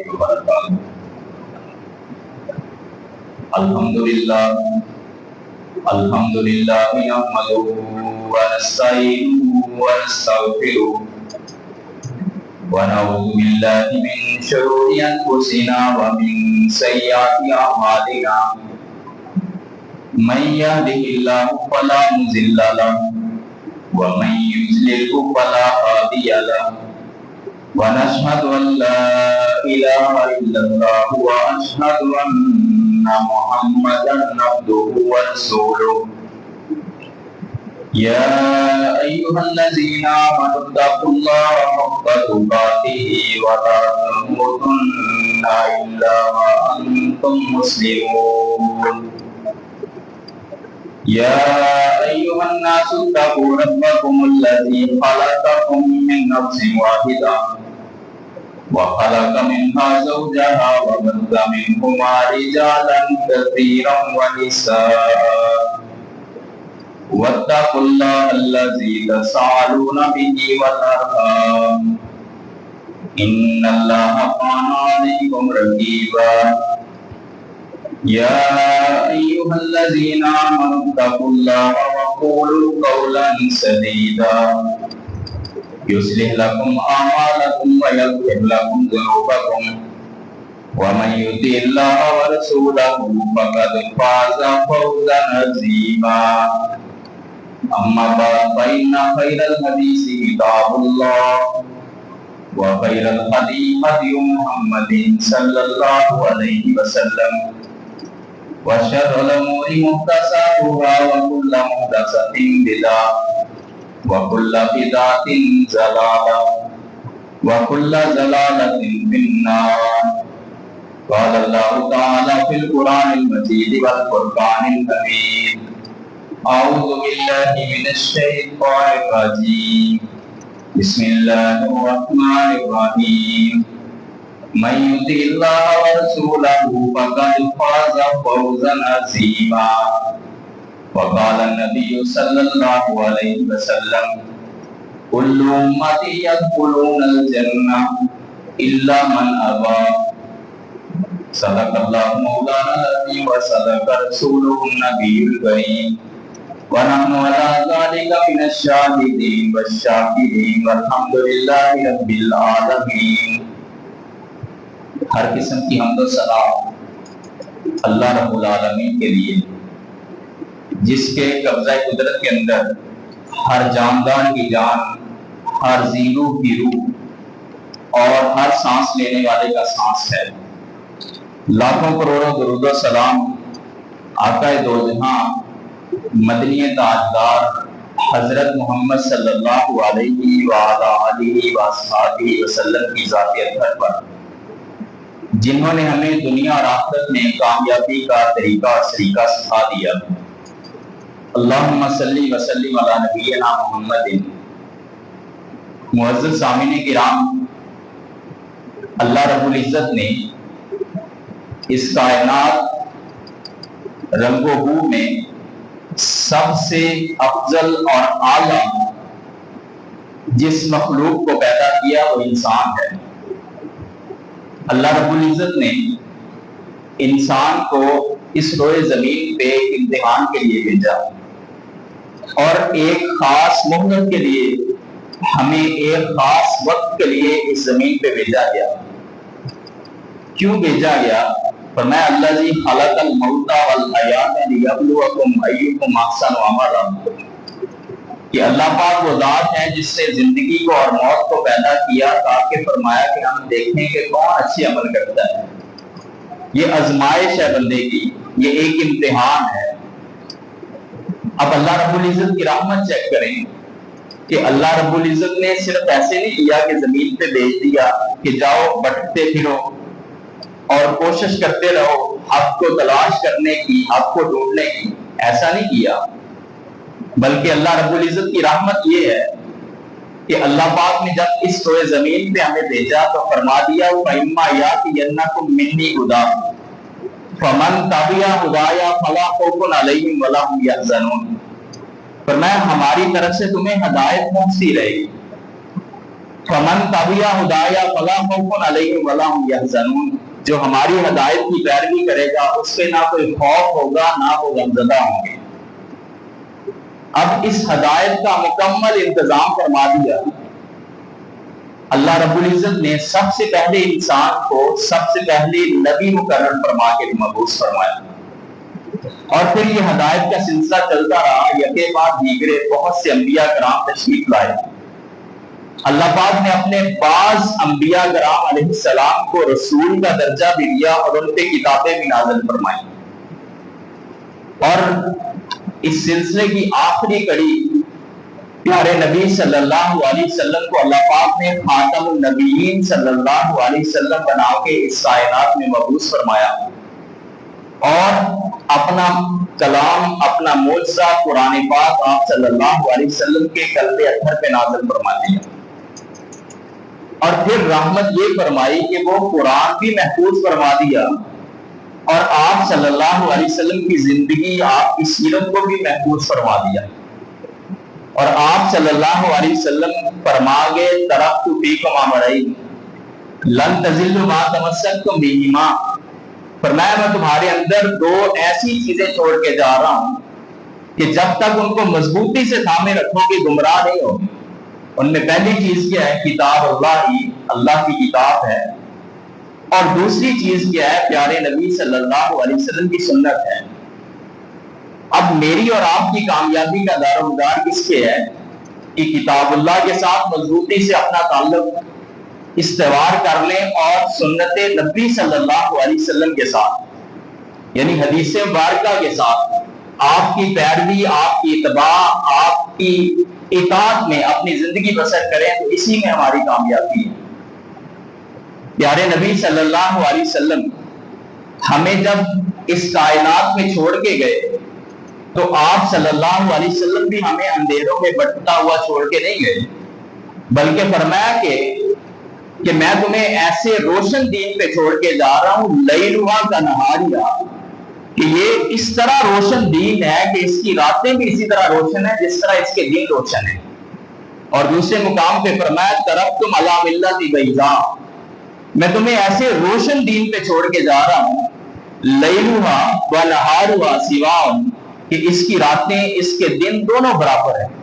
وبركاته. الحمد لله نحمده ونستعينه ونستغفره ونعوذ بالله من شرور أنفسنا ومن سيئات أعمالنا. من يهده الله فلا مضل له ومن يضلل فلا هادي له. ونشهد أن لا إله إلا الله وأشهد أن محمدا عبده ورسوله. يا أيها الذين آمنوا اتقوا الله حق تقاته ولا تموتن إلا وأنتم مسلمون. يا أيها الناس اتقوا ربكم الذي خلقكم من نفس واحدة وخلق منها زوجها وبث منهما رجالا كثيرا ونساء. واتقوا الله الذي تساءلون به والأرحام إن الله كان عليكم رقيبا. يا أيها الذين آمنوا اتقوا الله وقولوا قولا سديدا يصلح لكم أعمالكم ويغفر لكم ذنوبكم ومن يطع الله ورسوله فقد فاز فوزا عظيما. أما بعد فإن خير الحديث كتاب الله وخير الهدي هدي محمد صلى الله عليه وسلم وشر الأمور محدثاتها وكل محدثة بدعة وكل بدعة ضلالة وكل ضلالة في النار. قال الله تعالى في القرآن المجيد والفرقان الحميد: أعوذ بالله من الشيطان الرجيم بسم الله الرحمن الرحيم. من يطع الله ورسوله فقد فاز فوزا عظيما. وقال النبي صلى الله عليه وسلم: كل أمتي يدخلون الجنة إلا من أبى. صدق الله مولانا العظيم وصدق رسوله النبي الكريم ونحن على ذلك من الشاهدين والشاكرين والحمد لله رب العالمين. ہر قسم کی حمد و ثنا اللہ رب العالمین کے لیے، جس کے قبضہ قدرت کے اندر ہر جاندار کی جان، ہر ذی روح کی روح اور ہر سانس لینے والے کا سانس ہے. لاکھوں کروڑوں درود و سلام آقا دو جہاں مدنی تاجدار حضرت محمد صلی اللہ علیہ وآلہ وصحبہ وسلم کی ذات اطہر پر، جنہوں نے ہمیں دنیا اور آخرت میں کامیابی کا طریقہ اور سلیقہ سکھا دیا. اللہم صلی وسلم علی نبینا محمد. معزز سامعین کرام، اللہ رب العزت نے اس کائنات رنگ و بو میں سب سے افضل اور اعلیٰ جس مخلوق کو پیدا کیا وہ انسان ہے. اللہ رب العزت نے انسان کو اس روئے زمین پہ امتحان کے لیے بھیجا اور ایک خاص مہلت کے لیے ہمیں ایک خاص وقت کے لیے اس زمین پہ بھیجا گیا. کیوں بھیجا گیا؟ فرمایا الذی خلق الموت والحیات لیبلوکم ایکم احسن عملا، کہ اللہ پاک وہ ذات ہے جس نے زندگی کو اور موت کو پیدا کیا تاکہ فرمایا کہ ہم دیکھیں کہ کون اچھے عمل کرتا ہے. یہ آزمائش ہے بندے کی، یہ ایک امتحان ہے. اب اللہ رب العزت کی رحمت چیک کریں کہ اللہ رب العزت نے صرف ایسے نہیں کیا کہ زمین پہ بھیج دیا کہ جاؤ بھٹکتے پھرو اور کوشش کرتے رہو حق کو تلاش کرنے کی، حق کو ڈھونڈنے کی. ایسا نہیں کیا، بلکہ اللہ رب العزت کی رحمت یہ ہے کہ اللہ پاک نے جب اس روئے زمین پہ ہمیں بھیجا تو فرما دیا فَإِمَّا يَأْتِيَنَّكُم مِّنِّي هُدًى فَمَن تَبِعَ هُدَايَ فَلَا خَوْفٌ عَلَيْهِمْ وَلَا هُمْ يَحْزَنُونَ. فرمایا ہماری طرف سے تمہیں ہدایت پہنچتی رہے گی، فمن تبع ہدایا فلا خوف علیہم ولا هم یحزنون، جو ہماری ہدایت کی پیروی کرے گا اس پہ نہ کوئی خوف ہوگا نہ وہ غمزدہ ہوں گے۔ اب اس ہدایت کا مکمل انتظام فرما دیا اللہ رب العزت نے، سب سے پہلے انسان کو سب سے پہلے نبی مقرر فرما کے مبعوث فرمایا، اور پھر یہ ہدایت کا سلسلہ چلتا رہا، یکے بعد دیگرے بہت سے انبیاء کرام تشریف لائے۔ اللہ پاک نے اپنے بعض انبیاء کرام علیہ السلام کو رسول کا درجہ بھی دیا اور ان پہ کتابیں بھی نازل فرمائی، اور اس سلسلے کی آخری کڑی پیارے نبی صلی اللہ علیہ وسلم کو اللہ پاک نے خاتم النبیین صلی اللہ علیہ وسلم بنا کے اس کائنات میں مبعوث فرمایا، اور اپنا کلام، اپنا معجزہ قرآن پاک آپ صلی اللہ علیہ وسلم کے قلب اطہر پہ نازل فرما دیا، اور پھر رحمت یہ فرمائی کہ وہ قرآن بھی محفوظ فرما دیا، اور آپ صلی اللہ علیہ وسلم کی زندگی، آپ کی سیرت کو بھی محفوظ فرما دیا، اور آپ صلی اللہ علیہ وسلم فرما گئے ترکت فیکم امرین لن تضلوا ما تمسکتم بہما، فرمایا میں تمہارے اندر دو ایسی چیزیں چھوڑ کے جا رہا ہوں کہ جب تک ان کو مضبوطی سے تھامے رکھو گے گمراہ نہیں ہوگے۔ ان میں پہلی چیز کیا ہے؟ کتاب اللہ ہی، اللہ کی کتاب ہے، اور دوسری چیز کیا ہے؟ پیارے نبی صلی اللہ علیہ وسلم کی سنت ہے۔ اب میری اور آپ کی کامیابی کا دار و مدار کس کے ہے؟ کہ کتاب اللہ کے ساتھ مضبوطی سے اپنا تعلق استوار کر لیں، اور سنت نبی صلی اللہ علیہ وسلم کے ساتھ، یعنی حدیث مبارکہ کے ساتھ آپ کی پیروی، آپ کی اتباع، آپ کی اطاعت میں اپنی زندگی بسر کریں، تو اسی میں ہماری کامیابی ہے۔ پیارے نبی صلی اللہ علیہ وسلم ہمیں جب اس کائنات میں چھوڑ کے گئے تو آپ صلی اللہ علیہ وسلم بھی ہمیں اندھیروں میں بٹتا ہوا چھوڑ کے نہیں گئے، بلکہ فرمایا کہ میں تمہیں ایسے روشن دین پہ چھوڑ کے جا رہا ہوں، لیلھا کنہاریھا، کہ یہ اس طرح روشن دین ہے کہ اس کی راتیں بھی اسی طرح روشن ہیں جس طرح اس کے دن روشن ہیں۔ اور دوسرے مقام پہ فرمایا ترکتم علی ملۃ بیضاء، میں تمہیں ایسے روشن دین پہ چھوڑ کے جا رہا ہوں، لیلھا ونہارھا سواء، کہ اس کی راتیں اس کے دن دونوں برابر ہیں۔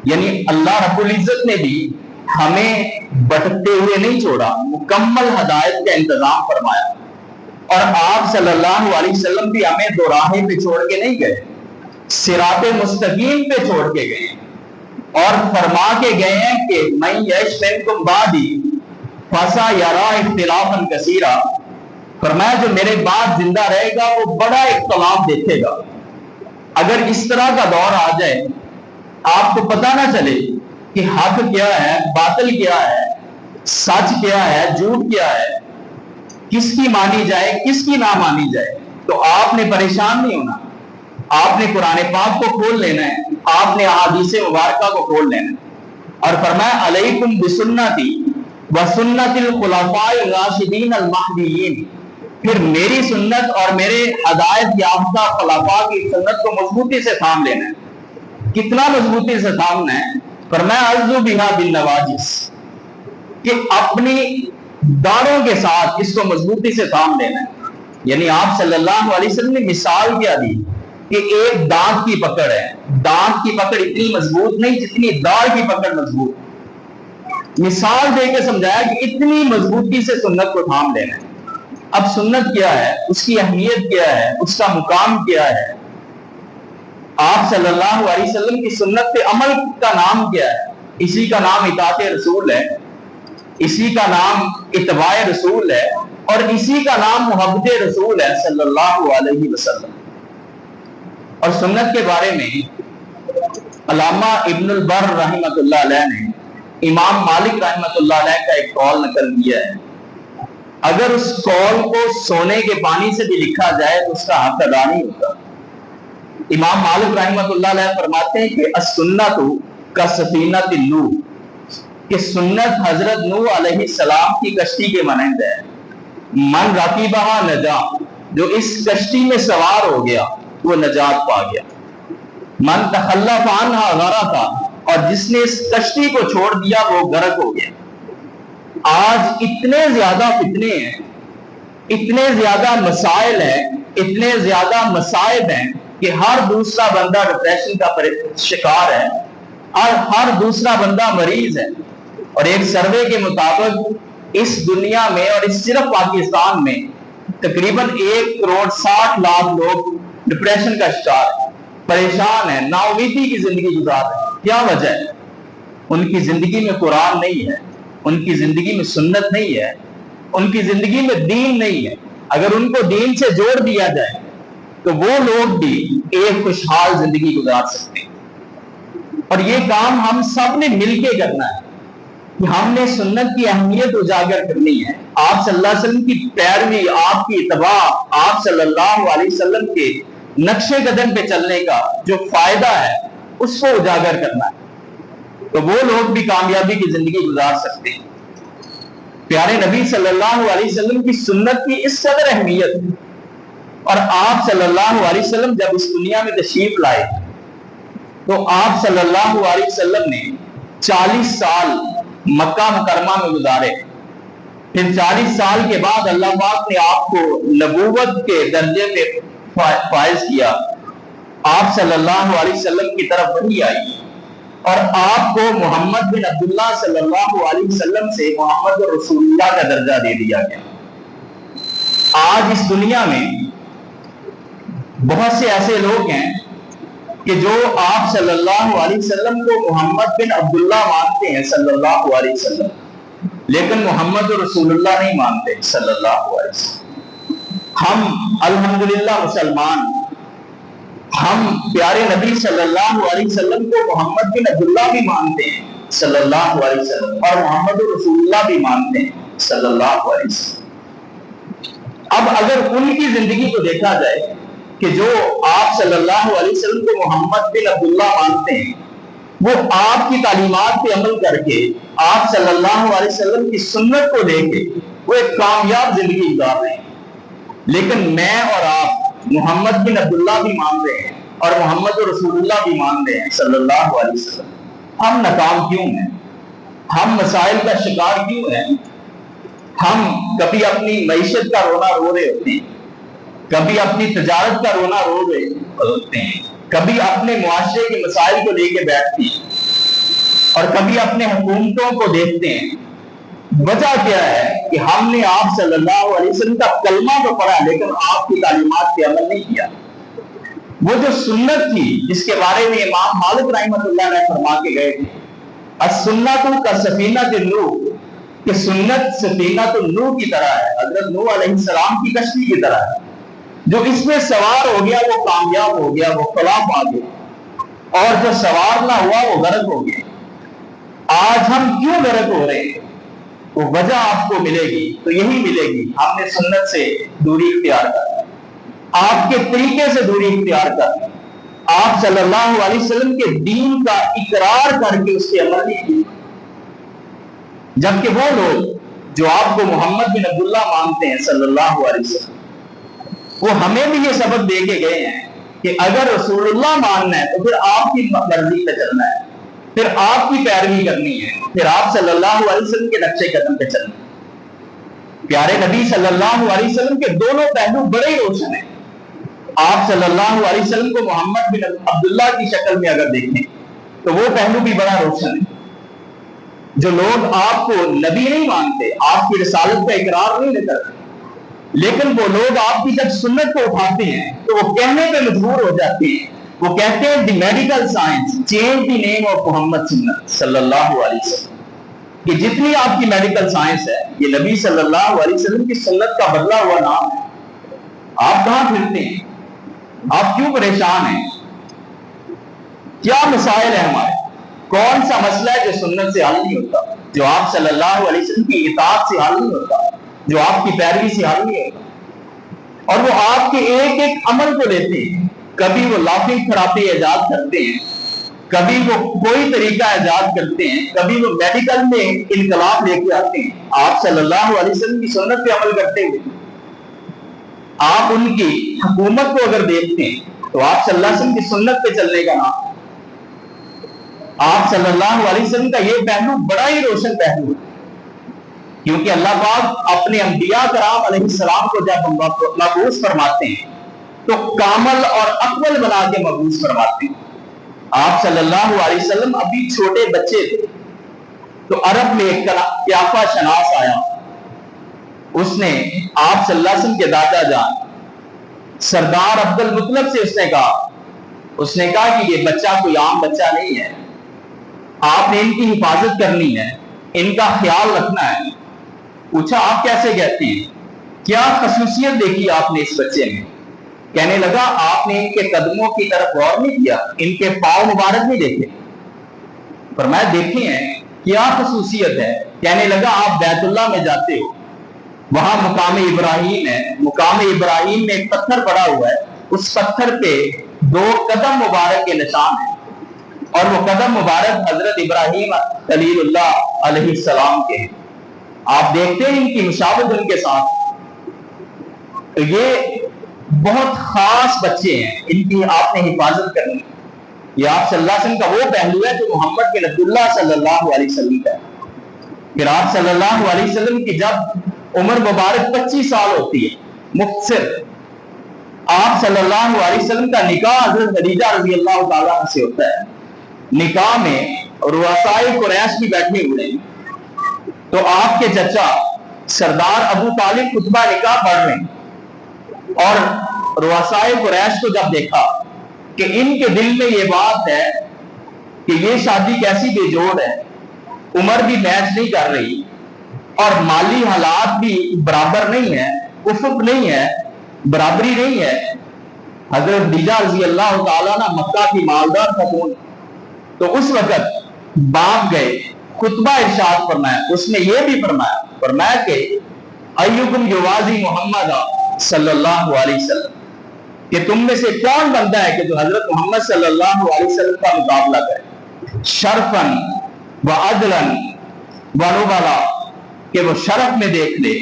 یعنی اللہ رب العزت نے بھی ہمیں بٹتے ہوئے نہیں چھوڑا، مکمل ہدایت کا انتظام فرمایا، اور آپ صلی اللہ علیہ وسلم بھی ہمیں دوراہے پہ چھوڑ کے نہیں گئے، صراط مستقیم پہ چھوڑ کے گئے، اور فرما کے گئے ہیں کہ من یعش منکم بعدی فسیری اختلافا کثیرا، فرمایا جو میرے بعد زندہ رہے گا وہ بڑا اختلاف دیکھے گا۔ اگر اس طرح کا دور آ جائے، آپ کو پتہ نہ چلے کہ حق کیا ہے، باطل کیا ہے، سچ کیا ہے، جھوٹ کیا ہے، کس کی مانی جائے کس کی نہ مانی جائے، تو آپ نے پریشان نہیں ہونا، آپ نے قرآن پاک کو کھول لینا ہے، آپ نے احادیث مبارکہ کو کھول لینا ہے، اور فرمایا علیکم بسنتی وسنت الخلفاء الراشدین المہدیین، پھر میری سنت اور میرے ہدایت یافتہ خلفاء کی سنت کو مضبوطی سے تھام لینا ہے۔ کتنا مضبوطی سے تھامنا ہے؟ فرمایا عضو بہا بالنواجس، کہ اپنی داڑھوں کے ساتھ اس کو مضبوطی سے تھام لینا ہے۔ یعنی آپ صلی اللہ علیہ وسلم نے مثال کیا دی کہ ایک دانت کی پکڑ ہے، دانت کی پکڑ اتنی مضبوط نہیں جتنی داڑھ کی پکڑ مضبوط، مثال دے کے سمجھایا کہ اتنی مضبوطی سے سنت کو تھام لینا ہے۔ اب سنت کیا ہے، اس کی اہمیت کیا ہے، اس کا مقام کیا ہے، آپ صلی اللہ علیہ وسلم کی سنت پہ عمل کا نام کیا ہے؟ اسی کا نام اطاعت رسول ہے، اسی کا نام اتباع رسول ہے، اور اسی کا نام محبت رسول ہے صلی اللہ علیہ وسلم۔ اور سنت کے بارے میں علامہ ابن البر رحمۃ اللہ علیہ نے امام مالک رحمۃ اللہ علیہ کا ایک قول نقل کیا ہے، اگر اس قول کو سونے کے پانی سے بھی لکھا جائے تو اس کا حق ادا نہیں ہوتا۔ امام مالک رحمۃ اللہ علیہ فرماتے ہیں کہ السنت کسفینۃ نوح، کہ سنت حضرت نوح علیہ السلام کی کشتی کے مانند ہے، من رکبھا نجا، جو اس کشتی میں سوار ہو گیا وہ نجات پا گیا، من تخلف عنہا غرق، اور جس نے اس کشتی کو چھوڑ دیا وہ غرق ہو گیا۔ آج اتنے زیادہ فتنے ہیں، اتنے زیادہ مسائل ہیں، اتنے زیادہ مصائب ہیں کہ ہر دوسرا بندہ ڈپریشن کا شکار ہے اور ہر دوسرا بندہ مریض ہے۔ اور ایک سروے کے مطابق اس دنیا میں اور اس صرف پاکستان میں تقریباً 1,60,00,000 لوگ ڈپریشن کا شکار ہیں، پریشان ہیں، نا امیدی کی زندگی گزار رہے ہیں۔ کیا وجہ ہے؟ ان کی زندگی میں قرآن نہیں ہے، ان کی زندگی میں سنت نہیں ہے، ان کی زندگی میں دین نہیں ہے۔ اگر ان کو دین سے جوڑ دیا جائے تو وہ لوگ بھی ایک خوشحال زندگی گزار سکتے ہیں۔ اور یہ کام ہم سب نے مل کے کرنا ہے کہ ہم نے سنت کی اہمیت اجاگر کرنی ہے، آپ صلی اللہ علیہ وسلم کی پیروی، آپ کی اتباع، آپ صلی اللہ علیہ وسلم کے نقش قدم پہ چلنے کا جو فائدہ ہے اس کو اجاگر کرنا ہے، تو وہ لوگ بھی کامیابی کی زندگی گزار سکتے ہیں۔ پیارے نبی صلی اللہ علیہ وسلم کی سنت کی اس قدر اہمیت، اور آپ صلی اللہ علیہ وسلم جب اس دنیا میں تشریف لائے تو آپ صلی اللہ علیہ وسلم نے 40 سال مکہ مکرمہ میں گزارے، پھر 40 سال کے بعد اللہ پاک نے آپ کو نبوت کے درجے پہ فائز کیا۔ آپ صلی اللہ علیہ وسلم کی طرف وحی آئی اور آپ کو محمد بن عبداللہ صلی اللہ علیہ وسلم سے محمد رسول اللہ کا درجہ دے دیا گیا۔ آج اس دنیا میں بہت سے ایسے لوگ ہیں کہ جو آپ صلی اللہ علیہ وسلم کو محمد بن عبداللہ مانتے ہیں صلی اللہ علیہ وسلم، لیکن محمد رسول اللہ نہیں مانتے صلی اللہ علیہ وسلم۔ ہم الحمدللہ مسلمان، ہم پیارے نبی صلی اللہ علیہ وسلم کو محمد بن عبداللہ بھی مانتے ہیں صلی اللہ علیہ وسلم، اور محمد رسول اللہ بھی مانتے ہیں صلی اللہ علیہ وسلم۔ اب اگر ان کی زندگی کو دیکھا جائے کہ جو آپ صلی اللہ علیہ وسلم کو محمد بن عبداللہ مانتے ہیں، وہ آپ کی تعلیمات پہ عمل کر کے، آپ صلی اللہ علیہ وسلم کی سنت کو لے کے وہ ایک کامیاب زندگی گزار رہے ہیں، لیکن میں اور آپ محمد بن عبداللہ بھی مان رہے ہیں اور محمد رسول اللہ بھی مان رہے ہیں صلی اللہ علیہ وسلم۔ ہم ناکام کیوں ہیں؟ ہم مسائل کا شکار کیوں ہیں؟ ہم کبھی اپنی معیشت کا رونا رو رہے ہوتے ہیں، کبھی اپنی تجارت کا رونا رو رہے ہوتے ہیں، کبھی اپنے معاشرے کے مسائل کو لے کے بیٹھتے ہیں، اور کبھی اپنے حکومتوں کو دیکھتے ہیں۔ وجہ کیا ہے کہ ہم نے آپ صلی اللہ علیہ وسلم کا کلمہ تو پڑھا لیکن آپ کی تعلیمات پہ عمل نہیں کیا۔ وہ جو سنت تھی جس کے بارے میں امام مالک رحمۃ اللہ علیہ فرما کے گئے تھے، السنۃ کسفینۃ نوح، کہ سنت سفینۃ نوح کی طرح ہے، حضرت نوح علیہ السلام کی کشتی کی طرح ہے، جو اس میں سوار ہو گیا وہ کامیاب ہو گیا، وہ فلاح پا گیا، اور جو سوار نہ ہوا وہ غرق ہو گیا۔ آج ہم کیوں غرق ہو رہے ہیں؟ وہ وجہ آپ کو ملے گی تو یہی ملے گی، ہم نے سنت سے دوری اختیار کر، آپ کے طریقے سے دوری اختیار کر، آپ صلی اللہ علیہ وسلم کے دین کا اقرار کر کے اس کے عمل نہیں کیا۔ جبکہ وہ لوگ جو آپ کو محمد بن عبداللہ مانتے ہیں صلی اللہ علیہ وسلم، وہ ہمیں بھی یہ سبق دے کے گئے ہیں کہ اگر رسول اللہ ماننا ہے تو پھر آپ کی مرضی پہ چلنا ہے، پھر آپ کی پیروی کرنی ہے، پھر آپ صلی اللہ علیہ وسلم کے نقشے قدم پہ چلنا ہے۔ پیارے نبی صلی اللہ علیہ وسلم کے دونوں پہلو بڑے ہی روشن ہیں۔ آپ صلی اللہ علیہ وسلم کو محمد بن عبداللہ کی شکل میں اگر دیکھیں تو وہ پہلو بھی بڑا روشن ہے۔ جو لوگ آپ کو نبی نہیں مانتے، آپ کی رسالت کا اقرار نہیں کرتے، لیکن وہ لوگ آپ کی جب سنت کو اٹھاتے ہیں تو وہ کہنے پہ مجبور ہو جاتے ہیں، وہ کہتے ہیں the medical science change the name of Muhammad صلی اللہ علیہ وسلم، کہ جتنی آپ کی میڈیکل سائنس ہے یہ نبی صلی اللہ علیہ وسلم کی سنت کا بدلا ہوا نام ہے۔ آپ کہاں پھرتے ہیں؟ آپ کیوں پریشان ہیں؟ کیا مسائل ہیں ہمارے؟ کون سا مسئلہ ہے جو سنت سے حل نہیں ہوتا، جو آپ صلی اللہ علیہ وسلم کی اطاعت سے حل نہیں ہوتا، جو آپ کی پیروی سے حل نہیں ہوتا؟ اور وہ آپ کے ایک ایک عمل کو لیتے ہیں، کبھی وہ لافنگ تھراپی ایجاد کرتے ہیں، کبھی وہ کوئی طریقہ ایجاد کرتے ہیں، کبھی وہ میڈیکل میں انقلاب لے کے آتے ہیں، آپ صلی اللہ علیہ وسلم کی سنت پہ عمل کرتے ہوئے۔ آپ ان کی حکومت کو اگر دیکھتے ہیں تو آپ صلی اللہ علیہ وسلم کی سنت پہ چلنے کا نام، آپ صلی اللہ علیہ وسلم کا یہ پہلو بڑا ہی روشن پہلو ہے، کیونکہ اللہ پاک اپنے انبیاء کرام علیہ السلام کو جب مبعوث فرماتے ہیں تو کامل اور اکمل بنا کے مبعوث فرماتے ہیں۔ آپ صلی اللہ علیہ وسلم ابھی چھوٹے بچے تھے تو عرب میں ایک قیافہ شناس آیا، اس نے آپ صلی اللہ علیہ وسلم کے دادا جان سردار عبد المطلب سے اس نے کہا کہ یہ بچہ کوئی عام بچہ نہیں ہے، آپ نے ان کی حفاظت کرنی ہے، ان کا خیال رکھنا ہے۔ پوچھا آپ کیسے کہتے ہیں، کیا خصوصیت دیکھی آپ نے اس بچے میں؟ کہنے لگا آپ نے ان کے قدموں کی طرف غور نہیں کیا، ان کے پاؤں مبارک نہیں دیکھے؟ فرمایا دیکھے ہیں، کیا خصوصیت ہے؟ کہنے لگا آپ بیت اللہ میں جاتے ہو، وہاں مقام ابراہیم ہے، مقام ابراہیم میں ایک پتھر پڑا ہوا ہے، اس پتھر پہ 2 قدم مبارک کے نشان ہیں، اور وہ قدم مبارک حضرت ابراہیم خلیل اللہ علیہ السلام کے ہیں، آپ دیکھتے ہیں ان کی مشابہت ان کے ساتھ۔ یہ بہت خاص بچے ہیں، ان کی آپ نے حفاظت کرنی۔ یہ آپ صلی اللہ علیہ وسلم کا وہ پہلو ہے جو محمد بن عبداللہ صلی اللہ علیہ وسلم کا ہے۔ پھر آپ صلی اللہ علیہ وسلم کی جب عمر مبارک 25 سال ہوتی ہے، مختصر، آپ صلی اللہ علیہ وسلم کا نکاح حضرت خدیجہ رضی اللہ تعالیٰ عنہ سے ہوتا ہے۔ نکاح میں رؤسائے قریش بھی بیٹھے ہوئے ہیں، تو آپ کے چچا سردار ابو طالب خطبہ نکاح پڑھ رہے ہیں، اور رؤسائے قریش کو جب دیکھا کہ ان کے دل میں یہ بات ہے کہ یہ شادی کیسی بے جوڑ ہے، عمر بھی میچ نہیں کر رہی اور مالی حالات بھی برابر نہیں ہے، افق نہیں ہے، برابری نہیں ہے۔ حضرت خدیجہ رضی اللہ تعالیٰ عنہ مکہ کی مالدار خاتون، تو اس وقت باپ گئے، خطبہ ارشاد فرمایا، اس نے یہ بھی فرمایا کہ ایکم یوازی محمد صلی اللہ علیہ وسلم، کہ تم میں سے کون بندہ ہے کہ جو حضرت محمد صلی اللہ علیہ وسلم کا مقابلہ کرے، شرفن و عدلن و نبلا، کہ وہ شرف میں دیکھ لے،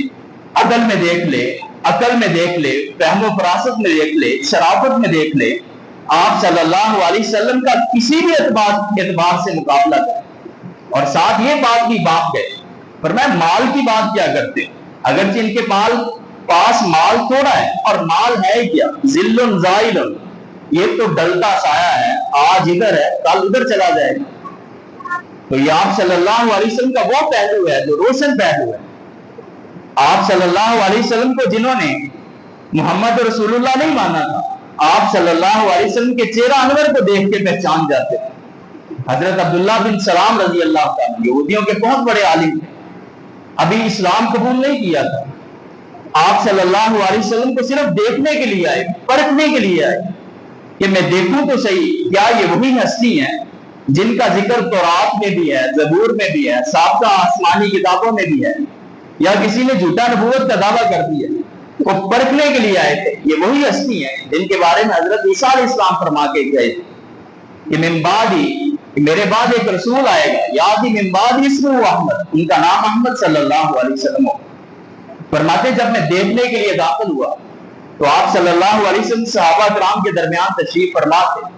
عدل میں دیکھ لے، عقل میں دیکھ لے، فہم و فراست میں دیکھ لے، شرافت میں دیکھ لے، آپ صلی اللہ علیہ وسلم کا کسی بھی اعتبار سے مقابلہ کرے۔ اور ساتھ یہ بات بھی باپ گئے، فرمایا مال کی بات کیا کرتے، اگرچہ ان کے پاس مال تھوڑا ہے، اور مال ہے کیا، ذل زائل، یہ تو ڈلتا سایہ ہے، آج ادھر ہے کل ادھر چلا جائے گا۔ تو یہ آپ صلی اللہ علیہ وسلم کا وہ پہلو ہے جو روشن پہلو ہے۔ آپ صلی اللہ علیہ وسلم کو جنہوں نے محمد رسول اللہ نہیں مانا تھا، آپ صلی اللہ علیہ وسلم کے چہرہ انور کو دیکھ کے پہچان جاتے تھے۔ حضرت عبداللہ بن سلام رضی اللہ تعالیٰ یہودیوں کے بہت بڑے عالم تھے، ابھی اسلام قبول نہیں کیا تھا، آپ صلی اللہ علیہ وسلم کو صرف دیکھنے کے لیے آئے، پرکھنے کے لیے آئے کہ میں دیکھوں تو صحیح کیا یہ وہی ہستی ہیں جن کا ذکر تورات میں بھی ہے، زبور میں بھی ہے، سابقہ آسمانی کتابوں میں بھی ہے، یا کسی نے جھوٹا نبوت کا دعویٰ کر دیا، وہ پرکھنے کے لیے آئے تھے۔ یہ وہی ہستی ہیں جن کے بارے میں حضرت عیسیٰ علیہ السلام فرما کے گئے تھے کہ من بعدی، میرے بعد ایک رسول آئے گا، یاتی من بعد اسمہ احمد، ان کا نام احمد صلی اللہ علیہ وسلم ہو۔ فرماتے جب میں دیکھنے کے لیے داخل ہوا تو آپ صلی اللہ علیہ وسلم صحابہ کرام کے درمیان تشریف فرما تھے،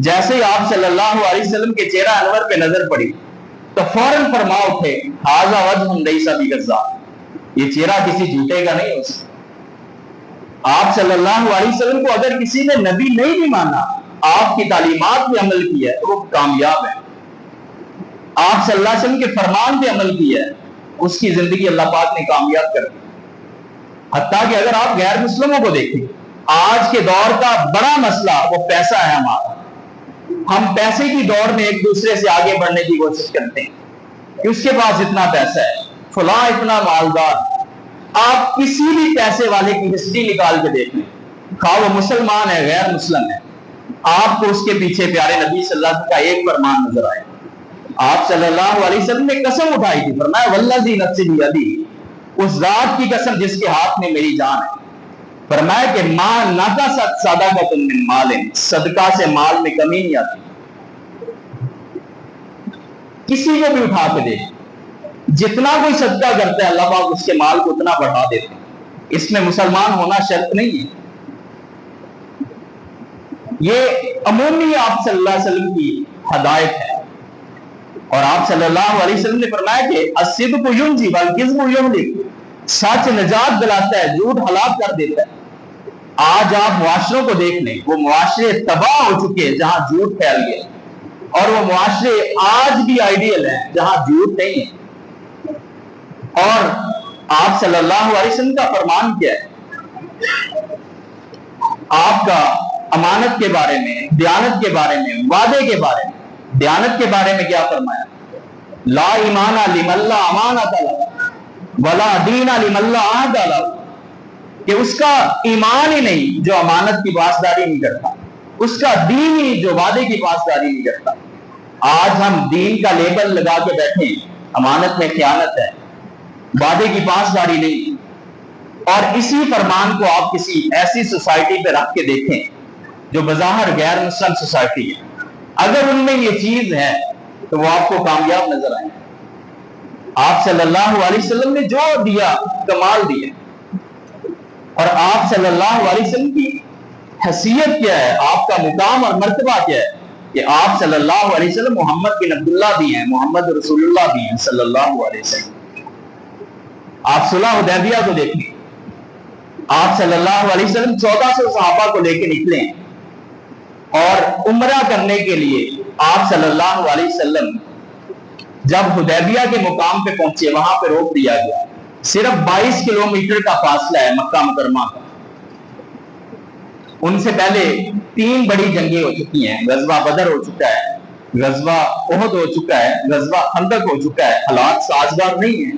جیسے ہی آپ صلی اللہ علیہ وسلم کے چہرہ انور پہ نظر پڑی تو فوراً فرما اٹھے ھذا وجہ لیس بکذاب، یہ چہرہ کسی جھوٹے کا نہیں ہو سکتا۔ آپ صلی اللہ علیہ وسلم کو اگر کسی نے نبی نہیں بھی مانا، آپ کی تعلیمات پہ عمل کیا ہے تو وہ کامیاب ہے، آپ صلی اللہ علیہ وسلم کے فرمان پہ عمل کیا ہے، اس کی زندگی اللہ پاک نے کامیاب کر دی۔ حتیٰ کہ اگر آپ غیر مسلموں کو دیکھیں، آج کے دور کا بڑا مسئلہ وہ پیسہ ہے ہمارا، ہم پیسے کی دوڑ میں ایک دوسرے سے آگے بڑھنے کی کوشش کرتے ہیں کہ اس کے پاس اتنا پیسہ ہے، فلاں اتنا مالدار۔ آپ کسی بھی پیسے والے کی ہسٹری نکال کے دیکھ لیں، خواہ وہ مسلمان ہے غیر مسلم ہے، آپ کو اس کے پیچھے پیارے نبی صلی اللہ علیہ وسلم کا ایک فرمان نظر آئے۔ آپ صلی اللہ علیہ وسلم نے قسم اٹھائی تھی، فرمایا والذی نفسی بیدی، اس ذات کی قسم جس کے ہاتھ میں میری جان ہے، فرمایا کہ ما نقصت صدقۃ من مال، صدقہ سے مال میں کمی نہیں آتی۔ کسی کو بھی اٹھا کے دیکھ، جتنا کوئی صدقہ کرتا ہے اللہ پاک اس کے مال کو اتنا بڑھا دیتے ہیں، اس میں مسلمان ہونا شرط نہیں ہے۔ یہ عمومی آپ صلی اللہ علیہ وسلم کی ہدایت ہے اور آپ صلی اللہ علیہ وسلم نے فرمایا کہ الصدق ینجی والکذب یہلک، سچ نجات دلاتا ہے، جھوٹ ہلاک کر دیتا ہے۔ آج آپ معاشروں کو دیکھ لیں، وہ معاشرے تباہ ہو چکے ہیں جہاں جھوٹ پھیل گیا، اور وہ معاشرے آج بھی آئیڈیل ہیں جہاں جھوٹ نہیں ہے۔ اور آپ صلی اللہ علیہ وسلم کا فرمان کیا ہے؟ آپ کا امانت کے بارے میں، دیانت کے بارے میں، وعدے کے بارے میں۔ دیانت کے بارے میں کیا فرمایا؟ لا ایمان لمن لا امانۃ لہ ولا دین لمن لا عہد لہ، کہ اس کا ایمان ہی نہیں جو امانت کی پاسداری نہیں کرتا، اس کا دین ہی جو وعدے کی پاسداری نہیں کرتا۔ آج ہم دین کا لیبل لگا کے بیٹھے ہیں، امانت میں خیانت ہے، وعدے کی پاسداری نہیں، اور اسی فرمان کو آپ کسی ایسی سوسائٹی پہ رکھ کے دیکھیں جو بظاہر غیر مسلم سوسائٹی ہے، اگر ان میں یہ چیز ہے تو وہ آپ کو کامیاب نظر آئے۔ آپ صلی اللہ علیہ وسلم نے جو دیا کمال دیا، اور آپ صلی اللہ علیہ وسلم کی حیثیت کیا ہے، آپ کا مقام اور مرتبہ کیا ہے کہ آپ صلی اللہ علیہ وسلم محمد بن عبداللہ بھی ہیں، محمد رسول اللہ بھی ہیں صلی اللہ علیہ وسلم۔ آپ صلح حدیبیہ کو دیکھیں، آپ صلی اللہ علیہ وسلم 1400 صحابہ کو لے کے نکلے اور عمرہ کرنے کے لیے آپ صلی اللہ علیہ وسلم جب حدیبیہ کے مقام پہ پہنچے وہاں پہ روک دیا گیا۔ صرف 22 کلومیٹر کا فاصلہ ہے مکہ مکرمہ کا۔ ان سے پہلے 3 بڑی جنگیں ہو چکی ہیں، غزوہ بدر ہو چکا ہے، غزوہ احد ہو چکا ہے، غزوہ خندق ہو چکا ہے، حالات سازگار نہیں ہیں۔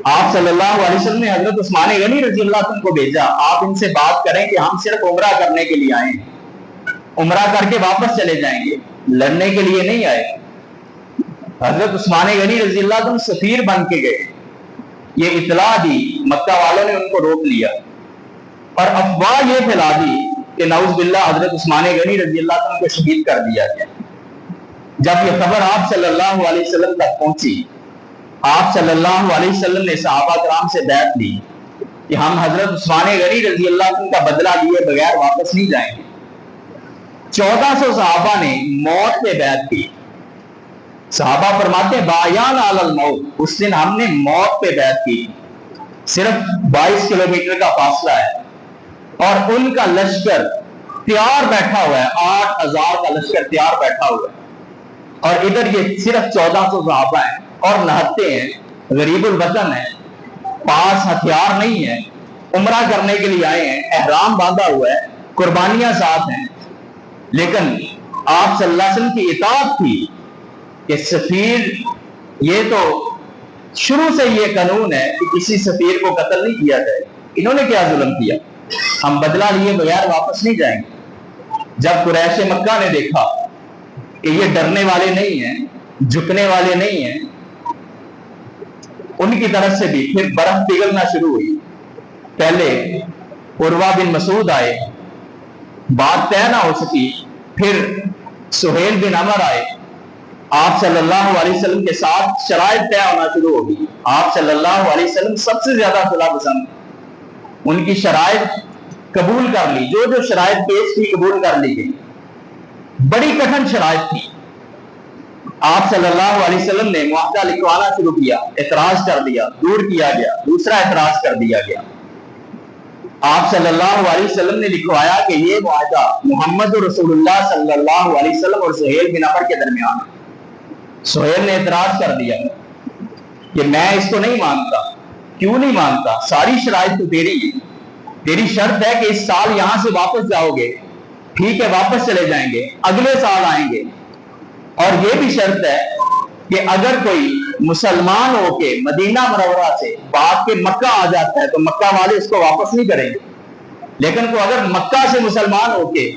آپ صلی اللہ علیہ وسلم نے حضرت عثمان غنی رضی اللہ عنہ کو بھیجا، آپ ان سے بات کریں کہ ہم صرف عمرہ کرنے کے لیے آئے ہیں، عمرہ کر کے واپس چلے جائیں گے، لڑنے کے لیے نہیں آئے۔ حضرت عثمان غنی رضی اللہ عنہ سفیر بن کے گئے، یہ اطلاع دی، مکہ والوں نے ان کو روک لیا اور افواہ یہ پھیلا دی کہ نعوذ باللہ حضرت عثمان غنی رضی اللہ عنہ کو شہید کر دیا گیا۔ جب یہ خبر آپ صلی اللہ علیہ وسلم تک پہنچی، آپ صلی اللہ علیہ وسلم نے صحابہ کرام سے بیعت لی کہ ہم حضرت عثمان غنی رضی اللہ عنہ کا بدلہ لیے بغیر واپس نہیں جائیں گے۔ 1400 صحابہ نے موت پہ بیعت کی۔ صحابہ فرماتے ہیں بایان علی الموت، اس دن ہم نے موت پہ بیعت کی۔ صرف 22 کلومیٹر کا فاصلہ ہے اور ان کا لشکر تیار بیٹھا ہوا ہے، 8000 کا لشکر تیار بیٹھا ہوا ہے، اور ادھر یہ صرف 1400 صحابہ ہیں اور نہتے ہیں، غریب الوطن ہیں، پاس ہتھیار نہیں ہے، عمرہ کرنے کے لیے آئے ہیں، احرام باندھا ہوا ہے، قربانیاں ساتھ ہیں، لیکن آپ صلی اللہ علیہ وسلم کی اطاعت تھی کہ سفیر، یہ تو شروع سے یہ قانون ہے کہ کسی سفیر کو قتل نہیں کیا جائے، انہوں نے کیا ظلم کیا، ہم بدلہ لیے بغیر واپس نہیں جائیں گے۔ جب قریش مکہ نے دیکھا کہ یہ ڈرنے والے نہیں ہیں، جھکنے والے نہیں ہیں، ان کی طرف سے بھی پھر برف پگھلنا شروع ہوئی۔ پہلے عروہ بن مسعود آئے، بات طے نہ ہو سکی، پھر سہیل بن عمر آئے، آپ صلی اللہ علیہ وسلم کے ساتھ شرائط طے ہونا شروع ہوگی۔ آپ صلی اللہ علیہ وسلم سب سے زیادہ صلح پسند، ان کی شرائط قبول کر لی، جو جو شرائط پیش کی قبول کر لی گئی، بڑی کٹھن شرائط تھی۔ آپ صلی اللہ علیہ وسلم نے معاہدہ لکھوانا شروع کیا، اعتراض کر دیا، دور کیا گیا، دوسرا اعتراض کر دیا گیا۔ آپ صلی اللہ علیہ وسلم نے لکھوایا کہ یہ معاہدہ محمد رسول اللہ صلی اللہ علیہ وسلم اور سہیل بن عمر کے درمیان ہے۔ سہیل نے اعتراض کر دیا کہ میں اس کو نہیں مانتا۔ کیوں نہیں مانتا؟ ساری شرائط تو تیری ہے، تیری شرط ہے کہ اس سال یہاں سے واپس جاؤ گے، ٹھیک ہے واپس چلے جائیں گے، اگلے سال آئیں گے، اور یہ بھی شرط ہے کہ اگر کوئی مسلمان ہو کے مدینہ منورہ سے بات کے مکہ آ جاتا ہے تو مکہ والے اس کو واپس نہیں کریں گے، لیکن کوئی اگر مکہ سے مسلمان ہو کے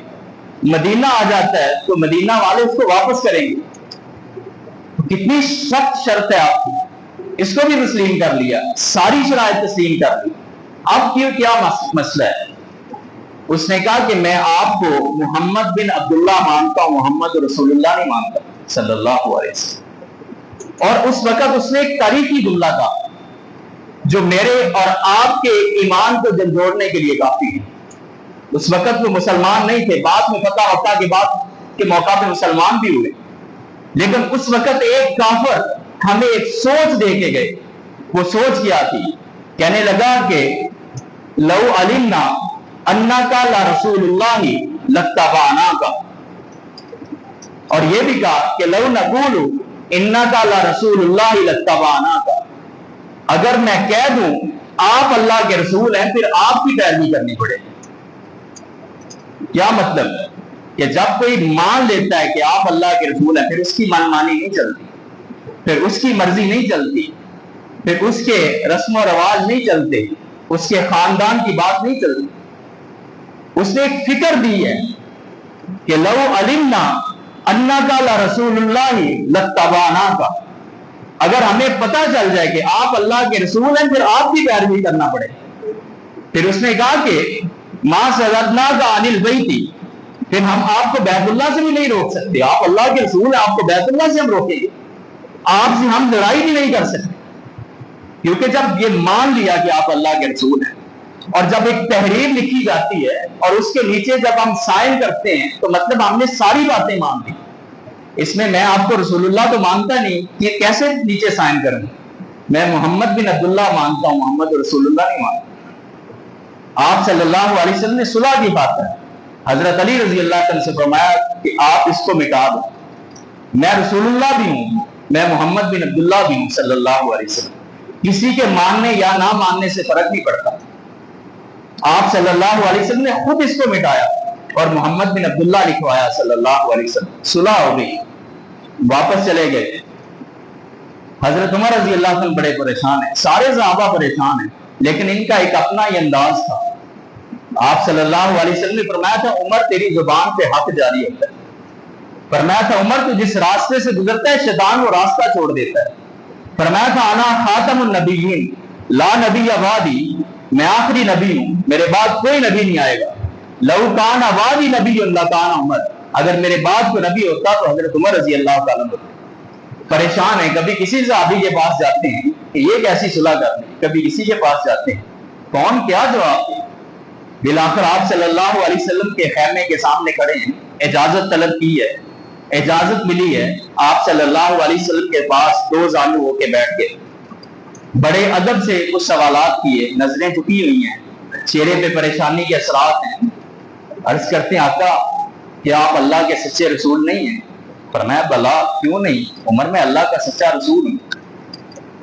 مدینہ آ جاتا ہے تو مدینہ والے اس کو واپس کریں گے۔ کتنی سخت شرط ہے آپ کی، اس کو بھی تسلیم کر لیا، ساری شرائط تسلیم کر لی۔ اب کیا مسئلہ ہے؟ اس نے کہا کہ میں آپ کو محمد بن عبداللہ مانتا ہوں، محمد رسول اللہ نہیں مانتا صلی اللہ علیہ وسلم۔ اور اس وقت اس نے ایک تاریخی جملہ کہا جو میرے اور آپ کے ایمان کو جھنجھوڑنے کے لیے کافی ہے۔ اس وقت وہ مسلمان نہیں تھے، بعد میں فتح مکہ کے بعد کے موقع پہ مسلمان بھی ہوئے۔ لیکن اس وقت ایک کافر ہمیں ایک سوچ دے کے گئے. وہ سوچ کیا تھی؟ کہنے لگا کہ لو علمنا انکا لرسول اللہ لاتبعناک، اور یہ بھی کہا کہ لو نقول انکا لرسول اللہ لاتبعناک، اگر میں کہہ دوں آپ اللہ کے رسول ہیں پھر آپ کی پیروی کرنی پڑے گی. کیا مطلب ہے کہ جب کوئی مان لیتا ہے کہ آپ اللہ کے رسول ہیں پھر اس کی منمانی نہیں چلتی، پھر اس کی مرضی نہیں چلتی، پھر اس کے رسم و رواج نہیں چلتے، اس کے خاندان کی بات نہیں چلتی. اس نے ایک فکر دی ہے کہ لو علمنا انکا لرسول اللہ لاتبعناک، اگر ہمیں پتہ چل جائے کہ آپ اللہ کے رسول ہیں پھر آپ کی پیروی کرنا پڑے. پھر اس نے کہا کہ ما صددناک عن البیت، پھر ہم آپ کو بیت اللہ سے بھی نہیں روک سکتے، آپ اللہ کے رسول ہیں، آپ کو بیت اللہ سے ہم روکیں گے؟ آپ سے ہم لڑائی بھی نہیں کر سکتے، کیونکہ جب یہ مان لیا کہ آپ اللہ کے رسول ہیں، اور جب ایک تحریر لکھی جاتی ہے اور اس کے نیچے جب ہم سائن کرتے ہیں تو مطلب ہم نے ساری باتیں مان لی. اس میں میں آپ کو رسول اللہ تو مانتا نہیں، یہ کیسے نیچے سائن کروں؟ میں محمد بن عبداللہ مانتا ہوں، محمد رسول اللہ نہیں مانتا. آپ صلی اللہ علیہ وسلم نے صلح کی بات ہے، حضرت علی رضی اللہ عنہ سے فرمایا کہ آپ اس کو مٹا دو. میں رسول اللہ بھی ہوں، میں محمد بن عبداللہ بھی ہوں صلی اللہ علیہ وسلم، کسی کے ماننے یا نہ ماننے سے فرق نہیں پڑتا. آپ صلی اللہ علیہ وسلم نے خود اس کو مٹایا اور محمد بن عبداللہ لکھوایا صلی اللہ علیہ وسلم. صلح ہو گئی، واپس چلے گئے. حضرت عمر رضی اللہ عنہ بڑے پریشان ہیں، سارے صحابہ پریشان ہیں، لیکن ان کا ایک اپنا ہی انداز تھا. آپ صلی اللہ علیہ وسلم نے فرمایا تھا عمر تیری زبان پہ حق جاری ہوتا ہے. فرمایا تھا عمر تو جس راستے سے گزرتا ہے شیطان وہ راستہ چھوڑ دیتا ہے. فرمایا تھا انا خاتم النبیین لا نبی بعدی، میں آخری نبی ہوں، میرے بعد کوئی نبی نہیں آئے گا. لو کان بعدی نبی لکان عمر، اگر میرے بعد کوئی نبی ہوتا تو حضرت عمر رضی اللہ تعالیٰ عنہ. پریشان ہیں، کبھی کسی صحابی کے پاس جاتے ہیں کہ یہ کیسی صلح کرنی، کبھی کسی کے پاس جاتے ہیں کون کیا جواب دے. بالآخر آپ صلی اللہ علیہ وسلم کے خیمے کے سامنے کھڑے ہیں، اجازت طلب کی ہے، اجازت ملی ہے. آپ صلی اللہ علیہ وسلم کے پاس دو زانو ہو کے بیٹھ گئے، بڑے ادب سے کچھ سوالات کیے، نظریں جھکی ہوئی ہیں، چہرے پہ پریشانی کے اثرات ہیں. عرض کرتے ہیں آقا کیا آپ اللہ کے سچے رسول نہیں ہیں؟ فرمایا بلا کیوں نہیں عمر، میں اللہ کا سچا رسول ہوں.